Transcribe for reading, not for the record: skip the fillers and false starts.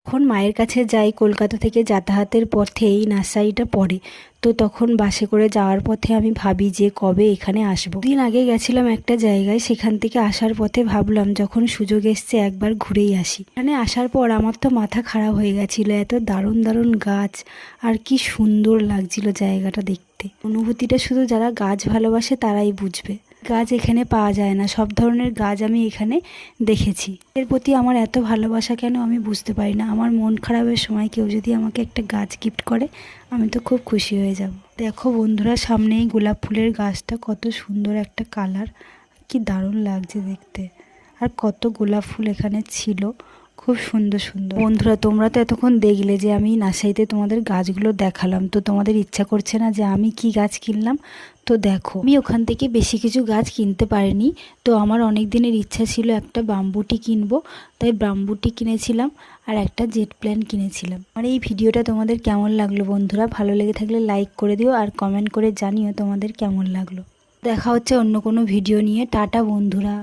যখন মায়ের কাছে যাই কলকাতা থেকে যাতায়াতের পথে এই নার্সারিটা পড়ে, তো তখন বাসে করে যাওয়ার পথে আমি ভাবি যে কবে এখানে আসবো। দিন আগে গেছিলাম একটা জায়গায়, সেখান থেকে আসার পথে ভাবলাম যখন সুযোগ এসছে একবার ঘুরেই আসি। এখানে আসার পর আমার তো মাথা খারাপ হয়ে গেছিলো, এত দারুণ দারুণ গাছ আর কি সুন্দর লাগছিল জায়গাটা দেখতে। অনুভূতিটা শুধু যারা গাছ ভালোবাসে তারাই বুঝবে। গাছ এখানে পাওয়া যায় না, সব ধরনের গাছ আমি এখানে দেখেছি। এর প্রতি আমার এত ভালোবাসা কেন আমি বুঝতে পারি না। আমার মন খারাপের সময় কেউ যদি আমাকে একটা গাছ গিফট করে আমি তো খুব খুশি হয়ে যাব। দেখো বন্ধুরা, সামনেই গোলাপ ফুলের গাছটা, কত সুন্দর একটা কালার, কি দারুণ লাগছে দেখতে। আর কত গোলাপ ফুল এখানে ছিল, খুব সুন্দর সুন্দর। বন্ধুরা, তোমরা তো এতক্ষণ দেখলে যে আমি নার্সারিতে তোমাদের গাছগুলো দেখালাম, তো তোমাদের ইচ্ছা করছে না যে আমি কি গাছ কিনলাম? তো দেখো, আমি ওখান থেকে বেশি কিছু গাছ কিনতে পারিনি। তো আমার অনেক দিনের ইচ্ছা ছিল একটা বাম্বুটি কিনবো, তাই বাম্বুটি কিনেছিলাম আর একটা জেট প্ল্যান কিনেছিলাম। আর এই ভিডিওটা তোমাদের কেমন লাগলো বন্ধুরা? ভালো লেগে থাকলে লাইক করে দিও আর কমেন্ট করে জানিও তোমাদের কেমন লাগলো। দেখা হচ্ছে অন্য কোনো ভিডিও নিয়ে। টাটা বন্ধুরা।